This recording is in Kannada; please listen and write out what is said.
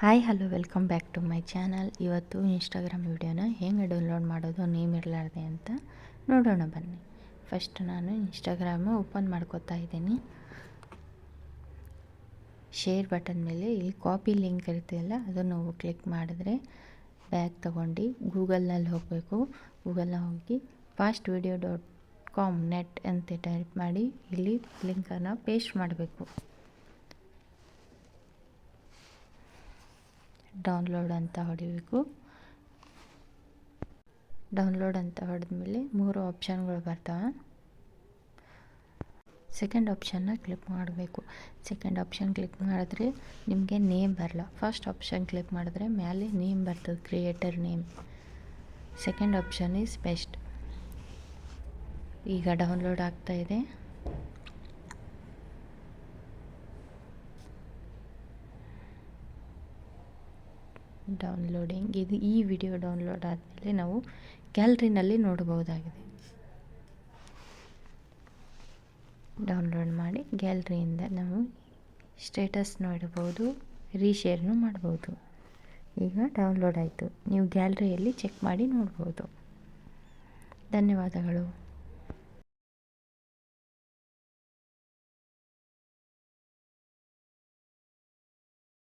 Hi hello welcome back to my channel. ಇವತ್ತು ಇನ್ಸ್ಟಾಗ್ರಾಮ್ ವಿಡಿಯೋನ ಹೇಗೆ ಡೌನ್ಲೋಡ್ ಮಾಡೋದು ನೇಮ್ ಇರಲಾರ್ದೆ ಅಂತ ನೋಡೋಣ ಬನ್ನಿ. ಫಸ್ಟ್ ನಾನು ಇನ್ಸ್ಟಾಗ್ರಾಮು ಓಪನ್ ಮಾಡ್ಕೋತಾ ಇದ್ದೀನಿ. ಶೇರ್ ಬಟನ್ ಮೇಲೆ ಇಲ್ಲಿ ಕಾಪಿ ಲಿಂಕ್ ಇರುತ್ತೆಯಲ್ಲ ಅದನ್ನು ಕ್ಲಿಕ್ ಮಾಡಿದ್ರೆ ಬ್ಯಾಗ್ ತೊಗೊಂಡು ಗೂಗಲ್ನಲ್ಲಿ ಹೋಗಬೇಕು. ಗೂಗಲ್ನ ಹೋಗಿ fastvideo.com ನೆಟ್ ಅಂತ ಟೈಪ್ ಮಾಡಿ ಇಲ್ಲಿ ಲಿಂಕನ್ನು ಪೇಸ್ಟ್ ಮಾಡಬೇಕು. ಡೌನ್ಲೋಡ್ ಅಂತ ಹೊಡಿಬೇಕು. ಡೌನ್ಲೋಡ್ ಅಂತ ಹೊಡೆದ್ಮೇಲೆ 3 ಆಪ್ಷನ್ಗಳು ಬರ್ತವೆ. ಸೆಕೆಂಡ್ ಆಪ್ಷನ್ನ ಕ್ಲಿಕ್ ಮಾಡಬೇಕು. ಸೆಕೆಂಡ್ ಆಪ್ಷನ್ ಕ್ಲಿಕ್ ಮಾಡಿದ್ರೆ ನಿಮಗೆ ನೇಮ್ ಬರಲ್ಲ. ಫಸ್ಟ್ ಆಪ್ಷನ್ ಕ್ಲಿಕ್ ಮಾಡಿದ್ರೆ ಮೇಲೆ ನೇಮ್ ಬರ್ತದೆ, creator name. Second option is best. ಈಗ ಡೌನ್ಲೋಡ್ ಆಗ್ತಾ ಇದೆ. ಡೌನ್ಲೋಡಿಂಗ್ ಇದು ಈ ವಿಡಿಯೋ ಡೌನ್ಲೋಡ್ ಆದಮೇಲೆ ನಾವು ಗ್ಯಾಲರಿನಲ್ಲಿ ನೋಡಬಹುದಾಗಿದೆ. ಡೌನ್ಲೋಡ್ ಮಾಡಿ ಗ್ಯಾಲರಿಯಿಂದ ನಾವು ಸ್ಟೇಟಸ್ ನೋಡಬಹುದು, ರೀಶೇರ್ನು ಮಾಡ್ಬೋದು. ಈಗ ಡೌನ್ಲೋಡ್ ಆಯಿತು. ನೀವು ಗ್ಯಾಲರಿಯಲ್ಲಿ ಚೆಕ್ ಮಾಡಿ ನೋಡ್ಬೋದು. ಧನ್ಯವಾದಗಳು.